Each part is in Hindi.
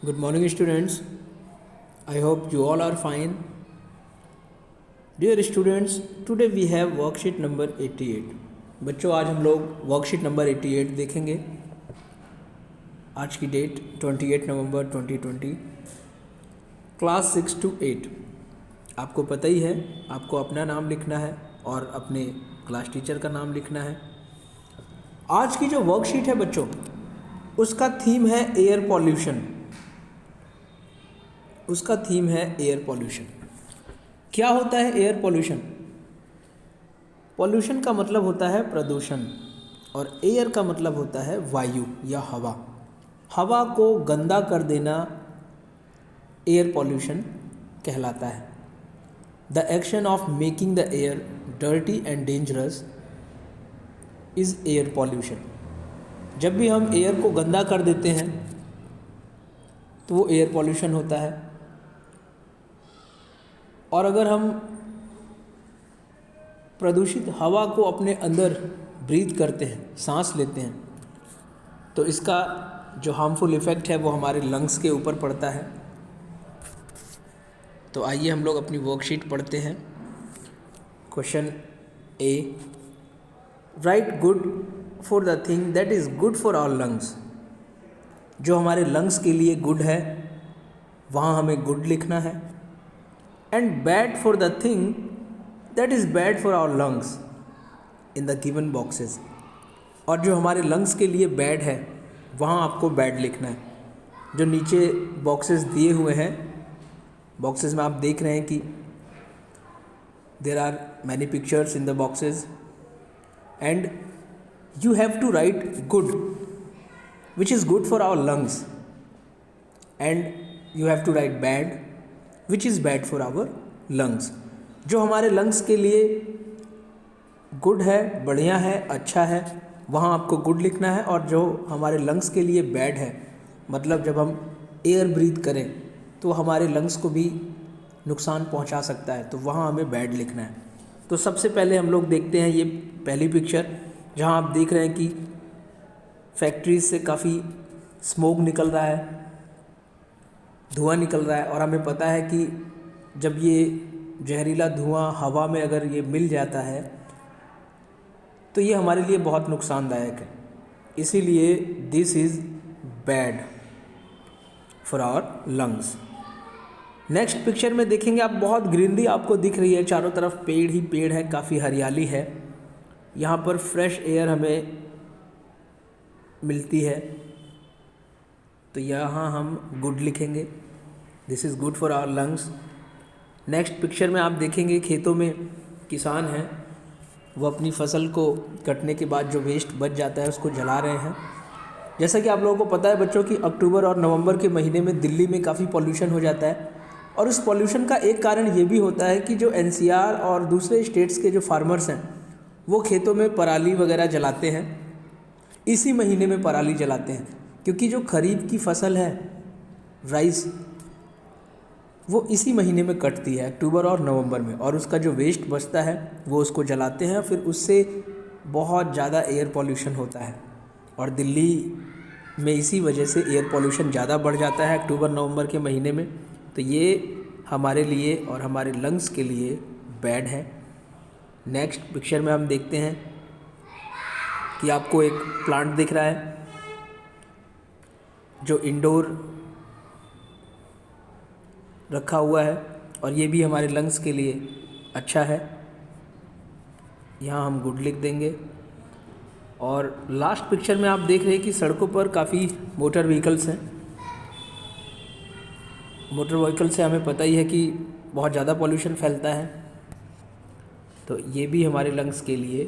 Good morning, students. I hope you all are fine. Dear students, today we have worksheet number 88. बच्चों आज हम लोग वर्कशीट नंबर 88 देखेंगे। आज की डेट 28 नवंबर 2020, क्लास 6 to 8। आपको पता ही है, आपको अपना नाम लिखना है और अपने क्लास टीचर का नाम लिखना है। आज की जो वर्कशीट है बच्चों, उसका थीम है एयर पॉल्यूशन। उसका थीम है एयर पॉल्यूशन। क्या होता है एयर पॉल्यूशन? पॉल्यूशन का मतलब होता है प्रदूषण और एयर का मतलब होता है वायु या हवा। हवा को गंदा कर देना एयर पॉल्यूशन कहलाता है। The action of making the air dirty and dangerous is air pollution. जब भी हम एयर को गंदा कर देते हैं तो वो एयर पॉल्यूशन होता है। और अगर हम प्रदूषित हवा को अपने अंदर ब्रीथ करते हैं, सांस लेते हैं, तो इसका जो हार्मफुल इफ़ेक्ट है वो हमारे लंग्स के ऊपर पड़ता है। तो आइए हम लोग अपनी वर्कशीट पढ़ते हैं। Question A, right good for the thing that is good for our lungs. जो हमारे लंग्स के लिए गुड है वहाँ हमें गुड लिखना है। And bad for the thing that is bad for our lungs in the given boxes. और जो हमारे लंग्स के लिए बैड है वहाँ आपको बैड लिखना है। जो नीचे बॉक्सेस दिए हुए हैं, बॉक्सेस में आप देख रहे हैं कि there are many pictures in the boxes and you have to write good which is good for our lungs and you have to write bad which is bad for our lungs. जो हमारे लंग्स के लिए गुड है, बढ़िया है, अच्छा है, वहाँ आपको गुड लिखना है। और जो हमारे लंग्स के लिए बैड है, मतलब जब हम एयर ब्रीथ करें तो हमारे लंग्स को भी नुकसान पहुँचा सकता है, तो वहाँ हमें बैड लिखना है। तो सबसे पहले हम लोग देखते हैं ये पहली पिक्चर, जहाँ आप देख रहे हैं कि फैक्ट्रीज से काफ़ी स्मोक निकल रहा है, धुआं निकल रहा है। और हमें पता है कि जब ये जहरीला धुआं हवा में अगर ये मिल जाता है तो ये हमारे लिए बहुत नुकसानदायक है। इसीलिए this is bad for our lungs. Next picture में देखेंगे आप, बहुत ग्रीनरी आपको दिख रही है, चारों तरफ पेड़ ही पेड़ है, काफ़ी हरियाली है। यहाँ पर फ्रेश एयर हमें मिलती है, तो यहाँ हम गुड लिखेंगे, this is good for our lungs. Next picture में आप देखेंगे खेतों में किसान हैं, वो अपनी फसल को कटने के बाद जो वेस्ट बच जाता है उसको जला रहे हैं। जैसा कि आप लोगों को पता है बच्चों कि अक्टूबर और नवंबर के महीने में दिल्ली में काफ़ी पॉल्यूशन हो जाता है। और उस पॉल्यूशन का एक कारण ये भी होता है कि जो एनसीआर और दूसरे स्टेट्स के जो फार्मर्स हैं वो खेतों में पराली वगैरह जलाते हैं। इसी महीने में पराली जलाते हैं क्योंकि जो खरीफ की फसल है राइस, वो इसी महीने में कटती है, अक्टूबर और नवंबर में। और उसका जो वेस्ट बचता है वो उसको जलाते हैं, फिर उससे बहुत ज़्यादा एयर पॉल्यूशन होता है। और दिल्ली में इसी वजह से एयर पॉल्यूशन ज़्यादा बढ़ जाता है अक्टूबर नवंबर के महीने में। तो ये हमारे लिए और हमारे लंग्स के लिए बैड है। नेक्स्ट पिक्चर में हम देखते हैं कि आपको एक प्लांट दिख रहा है जो इंडोर रखा हुआ है और ये भी हमारे लंग्स के लिए अच्छा है। यहाँ हम गुड लिख देंगे। और लास्ट पिक्चर में आप देख रहे हैं कि सड़कों पर काफ़ी मोटर व्हीकल्स हैं। मोटर व्हीकल से हमें पता ही है कि बहुत ज़्यादा पॉल्यूशन फैलता है, तो ये भी हमारे लंग्स के लिए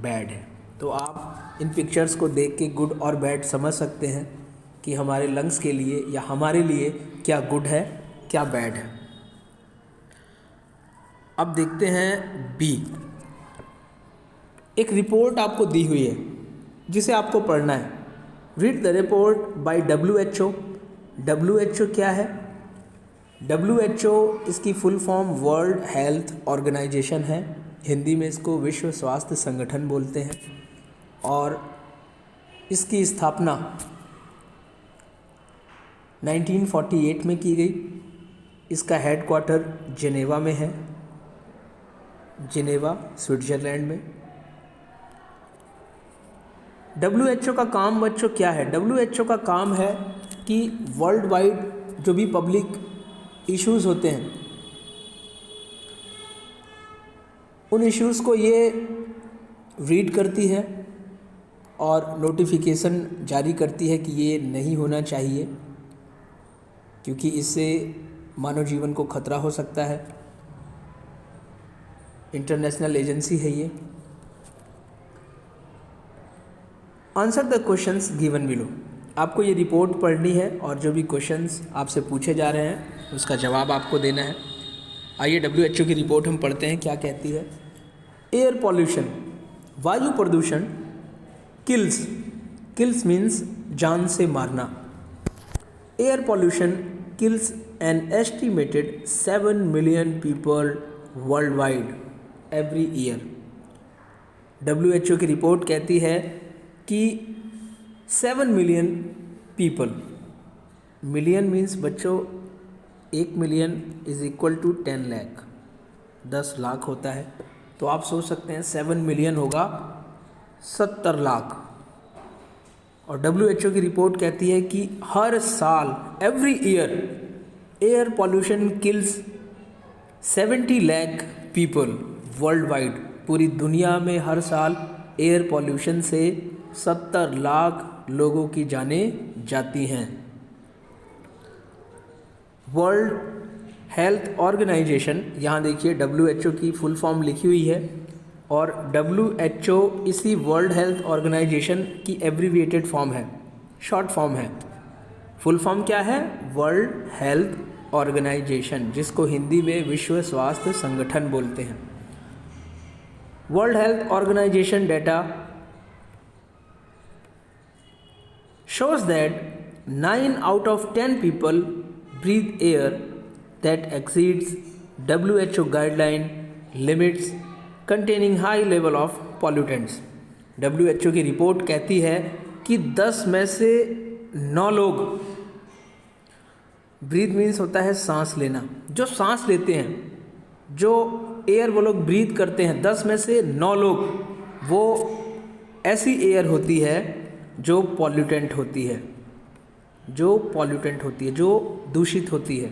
बैड है। तो आप इन पिक्चर्स को देख के गुड और बैड समझ सकते हैं कि हमारे लंग्स के लिए या हमारे लिए क्या गुड है, क्या बैड है। अब देखते हैं बी। एक रिपोर्ट आपको दी हुई है जिसे आपको पढ़ना है। Read the report by WHO। WHO क्या है? WHO इसकी full form world health organization है। हिंदी में इसको विश्व स्वास्थ्य संगठन बोलते हैं। और इसकी स्थापना 1948 में की गई। इसका हेडक्वार्टर जेनेवा में है, जेनेवा स्विट्ज़रलैंड में। WHO का काम बच्चों क्या है? WHO का काम है कि वर्ल्ड वाइड जो भी पब्लिक इश्यूज़ होते हैं उन इश्यूज़ को ये रीड करती है और नोटिफिकेशन जारी करती है कि ये नहीं होना चाहिए, क्योंकि इससे मानव जीवन को खतरा हो सकता है। इंटरनेशनल एजेंसी है ये। Answer the questions given below. आपको ये रिपोर्ट पढ़नी है और जो भी क्वेश्चंस आपसे पूछे जा रहे हैं उसका जवाब आपको देना है। आइए WHO की रिपोर्ट हम पढ़ते हैं, क्या कहती है। एयर पॉल्यूशन, वायु प्रदूषण, किल्स मीन्स जान से मारना। Air pollution kills an estimated 7 million people worldwide every year। WHO की रिपोर्ट कहती है कि 7 मिलियन पीपल, मिलियन मीन्स बच्चों 1 million is equal to 10 lakh, 10 lakh होता है। तो आप सोच सकते हैं 7 मिलियन होगा 70 लाख। और WHO की रिपोर्ट कहती है कि हर साल every year air pollution kills 70 lakh people world wide. पूरी दुनिया में हर साल एयर पॉल्यूशन से 70 लाख लोगों की जानें जाती हैं। वर्ल्ड हेल्थ ऑर्गेनाइजेशन, यहाँ देखिए WHO की फुल फॉर्म लिखी हुई है और WHO इसी वर्ल्ड हेल्थ ऑर्गेनाइजेशन की एब्रीविएटेड फॉर्म है, शॉर्ट फॉर्म है। फुल फॉर्म क्या है? वर्ल्ड हेल्थ ऑर्गेनाइजेशन, जिसको हिंदी में विश्व स्वास्थ्य संगठन बोलते हैं। World health organization data shows that 9 out of 10 people breathe air that exceeds WHO guideline limits containing high level of pollutants। WHO की रिपोर्ट कहती है कि 10 में से 9 लोग, ब्रीथ मीन्स होता है सांस लेना, जो सांस लेते हैं, जो एयर वो लोग ब्रीथ करते हैं, 10 में से 9 लोग वो ऐसी एयर होती है जो पॉल्यूटेंट होती है, जो दूषित होती है,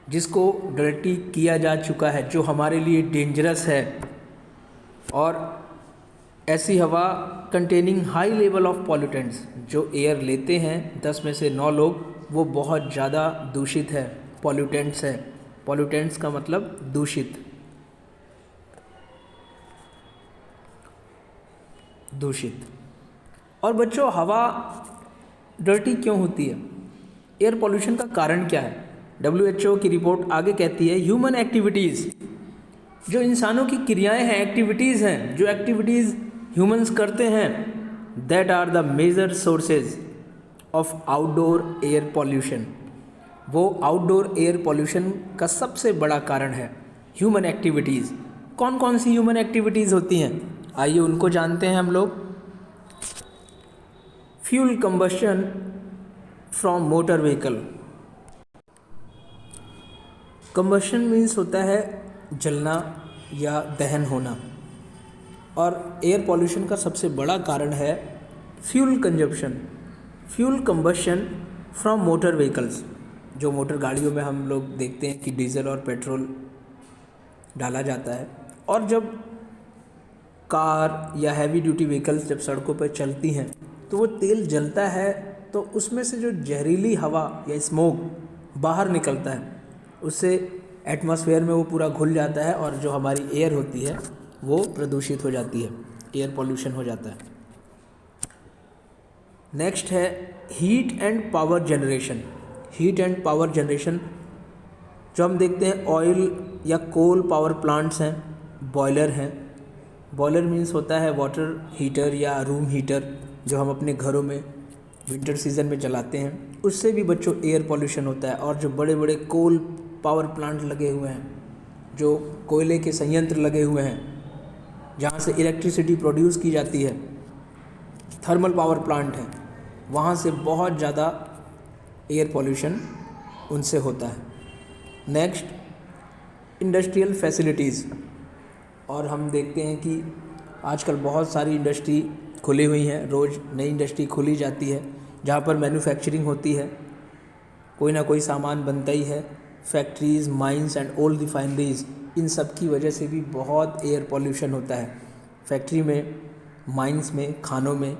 जिसको डर्टी किया जा चुका है, जो हमारे लिए डेंजरस है। और ऐसी हवा containing high level of pollutants, जो एयर लेते हैं 10 में से 9 लोग, वो बहुत ज़्यादा दूषित है, पॉल्यूटेंट्स है। पॉल्यूटेंट्स का मतलब दूषित। और बच्चों, हवा डर्टी क्यों होती है? एयर पॉल्यूशन का कारण क्या है? WHO की रिपोर्ट आगे कहती है ह्यूमन एक्टिविटीज़, जो इंसानों की क्रियाएं हैं, एक्टिविटीज़ हैं, जो एक्टिविटीज़ ह्यूमंस करते हैं, that are the major sources of outdoor air pollution. वो आउटडोर एयर पॉल्यूशन का सबसे बड़ा कारण है ह्यूमन एक्टिविटीज़। कौन कौन सी ह्यूमन एक्टिविटीज़ होती हैं? आइए उनको जानते हैं हम लोग। Fuel combustion from motor vehicle. Combustion means होता है जलना या दहन होना, और एयर पॉल्यूशन का सबसे बड़ा कारण है fuel consumption, fuel combustion from motor vehicles. जो मोटर गाड़ियों में हम लोग देखते हैं कि डीजल और पेट्रोल डाला जाता है, और जब कार या हैवी ड्यूटी व्हीकल्स जब सड़कों पर चलती हैं तो वो तेल जलता है, तो उसमें से जो जहरीली हवा या स्मोक बाहर निकलता है, उससे एटमॉस्फेयर में वो पूरा घुल जाता है और जो हमारी एयर होती है वो प्रदूषित हो जाती है, एयर पॉल्यूशन हो जाता है। नेक्स्ट है heat and power generation. Heat and power generation जो हम देखते हैं ऑयल या कोल पावर प्लांट्स हैं, बॉयलर हैं। बॉयलर मीन्स होता है वाटर हीटर या रूम हीटर, जो हम अपने घरों में विंटर सीज़न में चलाते हैं। उससे भी बच्चों एयर पॉल्यूशन होता है। और जो बड़े बड़े कोल पावर प्लांट लगे हुए हैं, जो कोयले के संयंत्र लगे हुए हैं, जहाँ से इलेक्ट्रिसिटी प्रोड्यूस की जाती है, थर्मल पावर प्लांट है, वहाँ से बहुत ज़्यादा एयर पॉल्यूशन उनसे होता है। Next, industrial facilities. और हम देखते हैं कि आजकल बहुत सारी इंडस्ट्री खुली हुई हैं, रोज़ नई इंडस्ट्री खुली जाती है जहाँ पर मैन्युफैक्चरिंग होती है, कोई ना कोई सामान बनता ही है। Factories, mines and old refineries, इन सब की वजह से भी बहुत एयर पॉल्यूशन होता है। फैक्ट्री में, माइंस में, खानों में,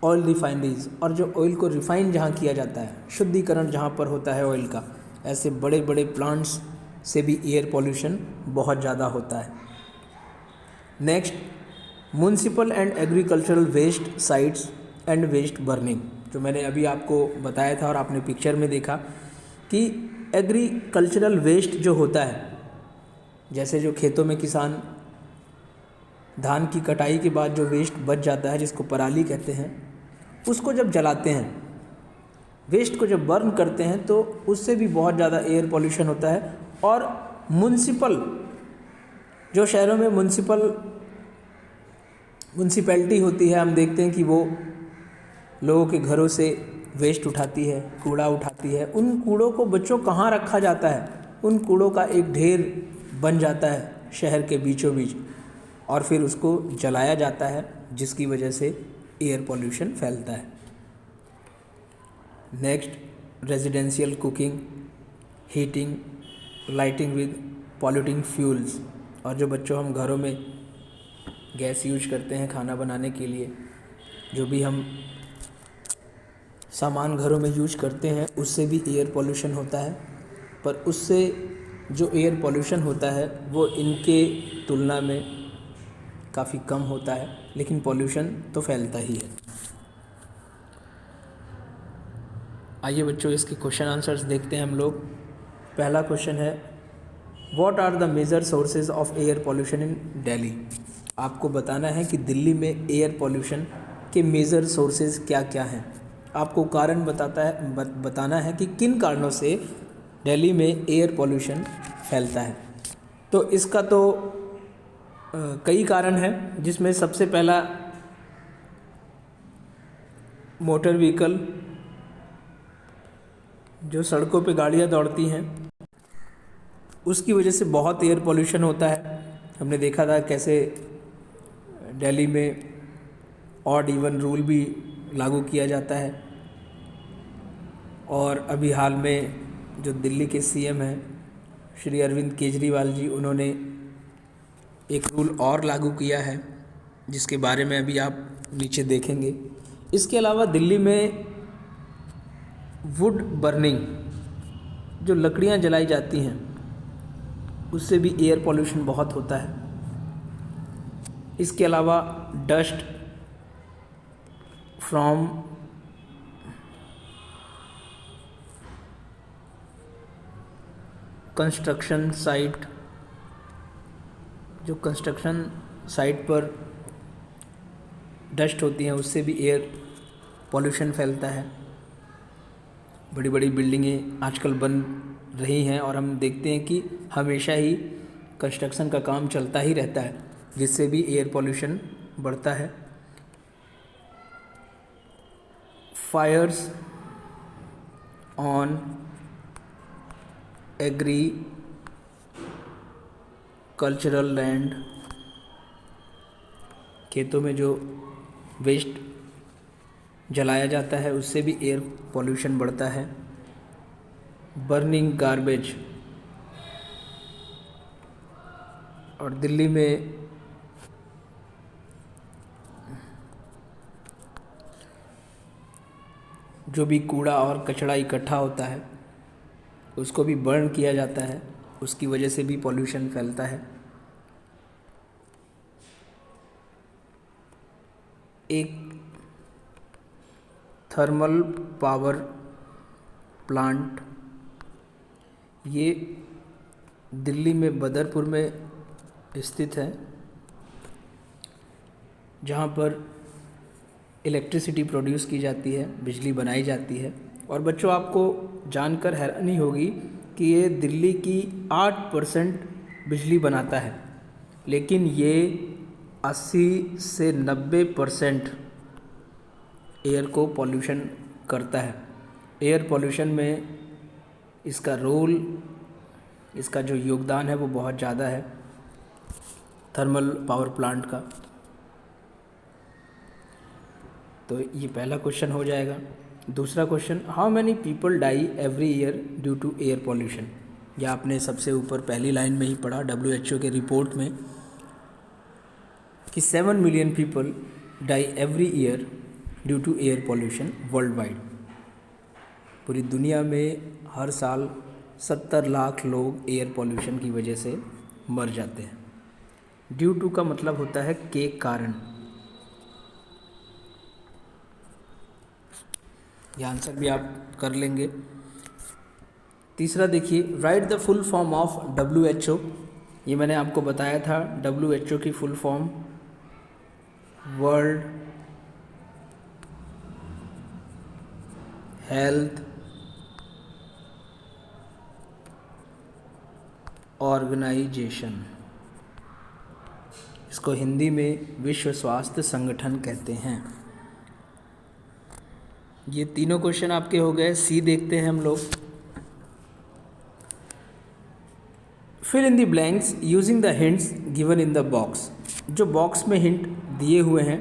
ऑयल रिफाइनरीज़, और जो ऑयल को रिफ़ाइन जहाँ किया जाता है, शुद्धिकरण जहाँ पर होता है ऑयल का, ऐसे बड़े बड़े प्लांट्स से भी एयर पॉल्यूशन बहुत ज़्यादा होता है। Next, municipal and agricultural waste sites and waste burning, जो मैंने अभी आपको बताया था और आपने पिक्चर में देखा कि एग्रीकल्चरल वेस्ट जो होता है, जैसे जो खेतों में किसान धान की कटाई के बाद जो वेस्ट बच जाता है, जिसको पराली कहते हैं, उसको जब जलाते हैं, वेस्ट को जब बर्न करते हैं, तो उससे भी बहुत ज़्यादा एयर पॉल्यूशन होता है। और म्युनिसिपल, जो शहरों में म्युनिसिपैलिटी होती है, हम देखते हैं कि वो लोगों के घरों से वेस्ट उठाती है, कूड़ा उठाती है। उन कूड़ों को बच्चों कहाँ रखा जाता है, उन कूड़ों का एक ढेर बन जाता है शहर के बीचों बीच, और फिर उसको जलाया जाता है, जिसकी वजह से एयर पॉल्यूशन फैलता है। Next, residential cooking, heating, lighting with polluting fuels, और जो बच्चों हम घरों में गैस यूज करते हैं खाना बनाने के लिए, जो भी हम सामान घरों में यूज करते हैं, उससे भी एयर पॉल्यूशन होता है। पर उससे जो एयर पॉल्यूशन होता है वो इनके तुलना में काफ़ी कम होता है, लेकिन पॉल्यूशन तो फैलता ही है। आइए बच्चों, इसके क्वेश्चन आंसर्स देखते हैं हम लोग। पहला क्वेश्चन है, what are the major sources of air pollution in Delhi. आपको बताना है कि दिल्ली में एयर पॉल्यूशन के मेजर सोर्सेज क्या क्या हैं। आपको कारण बताना है कि किन कारणों से दिल्ली में एयर पॉल्यूशन फैलता है। तो इसका तो कई कारण हैं, जिसमें सबसे पहला मोटर व्हीकल, जो सड़कों पे गाड़ियाँ दौड़ती हैं, उसकी वजह से बहुत एयर पॉल्यूशन होता है। हमने देखा था कैसे दिल्ली में ऑड इवन रूल भी लागू किया जाता है। और अभी हाल में जो दिल्ली के सीएम हैं श्री अरविंद केजरीवाल जी, उन्होंने एक रूल और लागू किया है, जिसके बारे में अभी आप नीचे देखेंगे। इसके अलावा दिल्ली में वुड बर्निंग, जो लकड़ियाँ जलाई जाती हैं, उससे भी एयर पॉल्यूशन बहुत होता है। इसके अलावा डस्ट फ्रॉम कंस्ट्रक्शन साइट, जो कंस्ट्रक्शन साइट पर डस्ट होती हैं, उससे भी एयर पॉल्यूशन फैलता है। बड़ी बड़ी बिल्डिंगें आजकल बन रही हैं और हम देखते हैं कि हमेशा ही कंस्ट्रक्शन का काम चलता ही रहता है, जिससे भी एयर पॉल्यूशन बढ़ता है। फायर्स ऑन एग्रीकल्चरल लैंड, खेतों में जो वेस्ट जलाया जाता है, उससे भी एयर पॉल्यूशन बढ़ता है। बर्निंग गार्बेज, और दिल्ली में जो भी कूड़ा और कचरा इकट्ठा होता है, उसको भी बर्न किया जाता है, उसकी वजह से भी पॉल्यूशन फैलता है। एक थर्मल पावर प्लांट, ये दिल्ली में बदरपुर में स्थित है, जहाँ पर इलेक्ट्रिसिटी प्रोड्यूस की जाती है, बिजली बनाई जाती है। और बच्चों, आपको जानकर हैरानी होगी कि ये दिल्ली की 8% बिजली बनाता है, लेकिन ये 80 से 90% एयर को पॉल्यूशन करता है। एयर पोल्यूशन में इसका रोल, इसका जो योगदान है वो बहुत ज़्यादा है थर्मल पावर प्लांट का। तो ये पहला क्वेश्चन हो जाएगा। दूसरा question, how many people die every year due to air pollution. यह आपने सबसे ऊपर पहली लाइन में ही पढ़ा WHO के रिपोर्ट में कि 7 million people die every year due to air pollution worldwide. पूरी दुनिया में हर साल 70 लाख लोग एयर पोल्यूशन की वजह से मर जाते हैं। ड्यू टू का मतलब होता है के कारण। यह आंसर भी आप कर लेंगे। तीसरा देखिए, right the full form of WHO। ये मैंने आपको बताया था, WHO की full form world health organisation, इसको हिंदी में विश्व स्वास्थ्य संगठन कहते हैं। ये तीनों क्वेश्चन आपके हो गए। सी देखते हैं हम लोग। Fill in the blanks using the hints given in the box. जो बॉक्स में हिंट दिए हुए हैं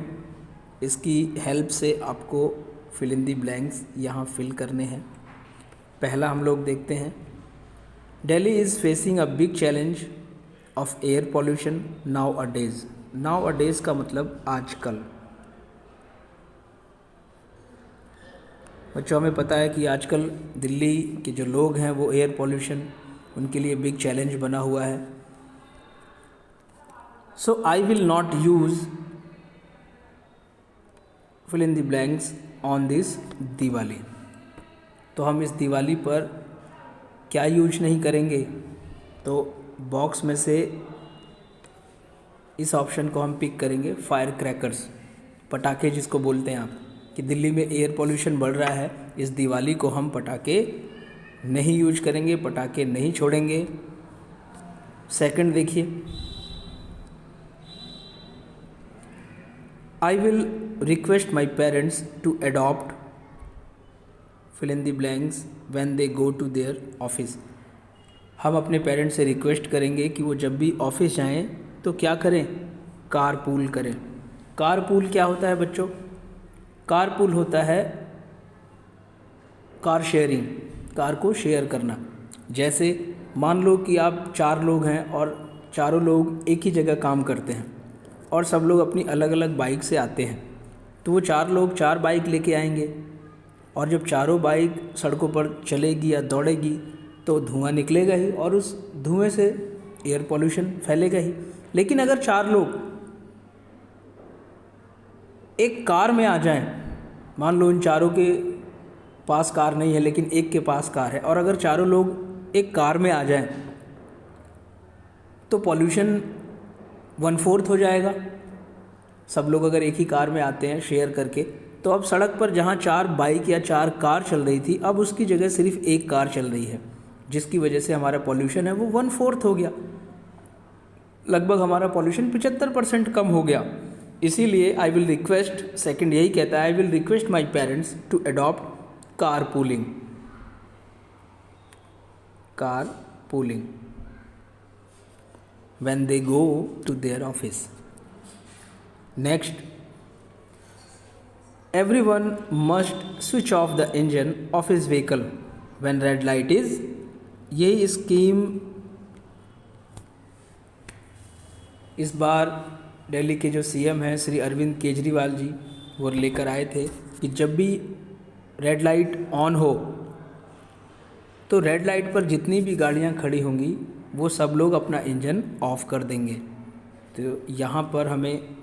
इसकी हेल्प से आपको फिल इन द ब्लैंक्स यहाँ फिल करने हैं। पहला हम लोग देखते हैं, Delhi is facing a big challenge of air pollution nowadays. Nowadays का मतलब आजकल। बच्चों, हमें पता है कि आजकल दिल्ली के जो लोग हैं वो एयर पोल्यूशन उनके लिए बिग चैलेंज बना हुआ है। So I will not use fill in the blanks on this Diwali. तो हम इस दिवाली पर क्या यूज नहीं करेंगे, तो बॉक्स में से इस ऑप्शन को हम पिक करेंगे, फायर क्रैकर्स, पटाखे जिसको बोलते हैं आप, कि दिल्ली में एयर पोल्यूशन बढ़ रहा है, इस दिवाली को हम पटाखे नहीं यूज करेंगे, पटाखे नहीं छोड़ेंगे। सेकंड देखिए, I will request my parents to adopt fill in the blanks when they go to their office. हम अपने पेरेंट्स से रिक्वेस्ट करेंगे कि वो जब भी ऑफिस जाएं तो क्या करें, कार पूल करें। कार पूल क्या होता है बच्चों? कार पूल होता है कार शेयरिंग, कार को शेयर करना। जैसे मान लो कि आप 4 लोग हैं और चारों लोग एक ही जगह काम करते हैं और सब लोग अपनी अलग अलग बाइक से आते हैं, तो वो 4 लोग 4 बाइक लेके आएंगे और जब चारों बाइक सड़कों पर चलेगी या दौड़ेगी तो धुआं निकलेगा ही और उस धुएं से एयर पोल्यूशन फैलेगा ही। लेकिन अगर 4 लोग एक कार में आ जाएं, मान लो इन चारों के पास कार नहीं है लेकिन एक के पास कार है, और अगर चारों लोग एक कार में आ जाएं तो पॉल्यूशन 1/4 हो जाएगा। सब लोग अगर एक ही कार में आते हैं शेयर करके, तो अब सड़क पर जहाँ 4 बाइक या 4 कार चल रही थी, अब उसकी जगह सिर्फ एक कार चल रही है, जिसकी वजह से हमारा पॉल्यूशन है वो 1/4 हो गया। लगभग हमारा पॉल्यूशन 75% कम हो गया। इसीलिए आई विल रिक्वेस्ट, सेकंड यही कहता है, I will request my parents to adopt car pooling. Car pooling when they go to their office. Next, everyone must switch off the engine of his vehicle when red light is। यही स्कीम इस बार दिल्ली के जो CM हैं श्री अरविंद केजरीवाल जी वो लेकर आए थे कि जब भी रेड लाइट ऑन हो तो रेड लाइट पर जितनी भी गाड़ियां खड़ी होंगी वो सब लोग अपना इंजन ऑफ कर देंगे। तो यहाँ पर हमें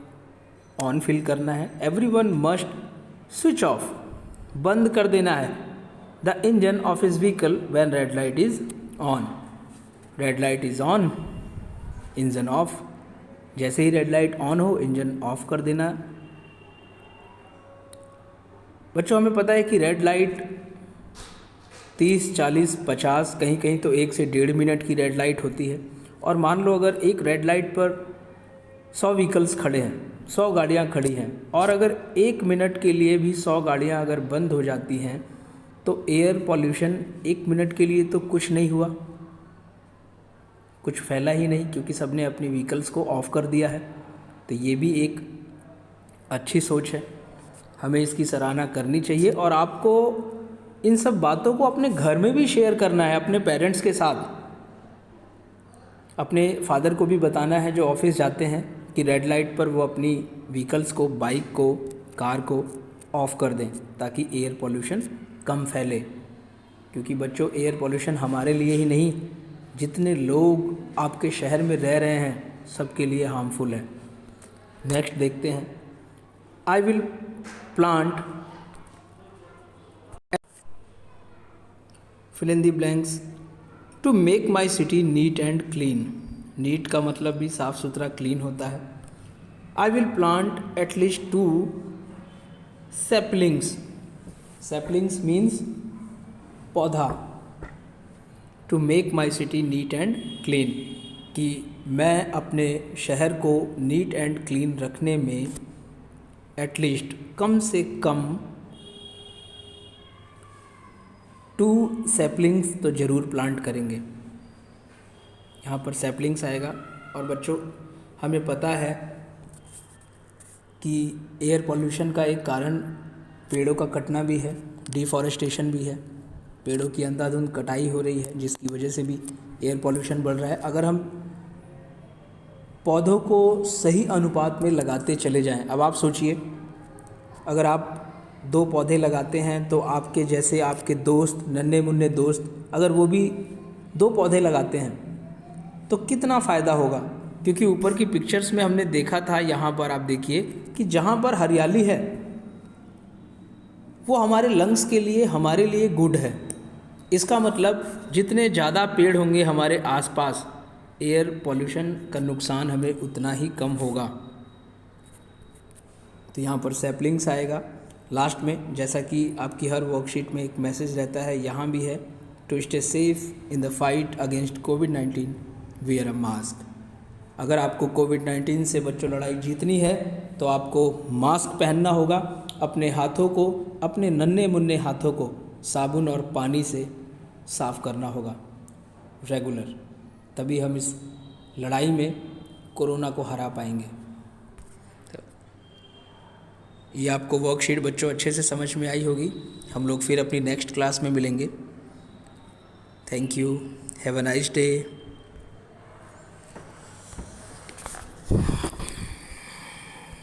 ऑन फिल करना है। एवरीवन मस्ट स्विच ऑफ, बंद कर देना है, the engine of his vehicle when red light is on. Red light is on, engine of. जैसे ही रेड लाइट ऑन हो इंजन ऑफ कर देना। बच्चों, हमें पता है कि रेड लाइट 30, 40, 50, कहीं कहीं तो 1 से 1.5 मिनट की रेड लाइट होती है। और मान लो अगर एक रेड लाइट पर 100 व्हीकल्स खड़े हैं, 100 गाड़ियां खड़ी हैं, और अगर 1 मिनट के लिए भी 100 गाड़ियां अगर बंद हो जाती हैं तो एयर पॉल्यूशन 1 मिनट के लिए तो कुछ नहीं हुआ, कुछ फैला ही नहीं, क्योंकि सबने अपनी व्हीकल्स को ऑफ़ कर दिया है। तो ये भी एक अच्छी सोच है, हमें इसकी सराहना करनी चाहिए। और आपको इन सब बातों को अपने घर में भी शेयर करना है, अपने पेरेंट्स के साथ। अपने फादर को भी बताना है जो ऑफिस जाते हैं कि रेड लाइट पर वो अपनी व्हीकल्स को, बाइक को, कार को ऑफ़ कर दें, ताकि एयर पॉल्यूशन कम फैले। क्योंकि बच्चों, एयर पॉल्यूशन हमारे लिए ही नहीं, जितने लोग आपके शहर में रह रहे हैं सबके लिए हार्मफुल है। नेक्स्ट देखते हैं। I will plant fill in the blanks to make my city neat and clean. Neat का मतलब भी साफ़ सुथरा, क्लीन होता है। I will plant at least 2 saplings. Saplings means पौधा। To make my city neat and clean, कि मैं अपने शहर को नीट एंड क्लीन रखने में एटलीस्ट कम से कम 2 सैपलिंग्स तो ज़रूर प्लांट करेंगे। यहाँ पर सैपलिंग्स आएगा। और बच्चों, हमें पता है कि एयर पॉल्यूशन का एक कारण पेड़ों का कटना भी है, डिफॉरेस्टेशन भी है। पेड़ों की अंधाधुंध कटाई हो रही है, जिसकी वजह से भी एयर पॉल्यूशन बढ़ रहा है। अगर हम पौधों को सही अनुपात में लगाते चले जाएं, अब आप सोचिए, अगर आप 2 पौधे लगाते हैं तो आपके जैसे आपके दोस्त, नन्हे मुन्ने दोस्त, अगर वो भी 2 पौधे लगाते हैं तो कितना फ़ायदा होगा। क्योंकि ऊपर की पिक्चर्स में हमने देखा था, यहाँ पर आप देखिए कि जहाँ पर हरियाली है वो हमारे लंग्स के लिए, हमारे लिए गुड है। इसका मतलब जितने ज़्यादा पेड़ होंगे हमारे आसपास, एयर पॉल्यूशन का नुकसान हमें उतना ही कम होगा। तो यहाँ पर सैपलिंग्स आएगा लास्ट में। जैसा कि आपकी हर वर्कशीट में एक मैसेज रहता है, यहाँ भी है, to stay safe in the fight against कोविड-19 वियर अ मास्क। अगर आपको कोविड-19 से बच्चों लड़ाई जीतनी है तो आपको मास्क पहनना होगा। अपने हाथों को, अपने नन्हे मुन्ने हाथों को साबुन और पानी से साफ़ करना होगा रेगुलर, तभी हम इस लड़ाई में कोरोना को हरा पाएंगे। तो ये आपको वर्कशीट बच्चों अच्छे से समझ में आई होगी। हम लोग फिर अपनी नेक्स्ट क्लास में मिलेंगे। Thank you, have a nice day.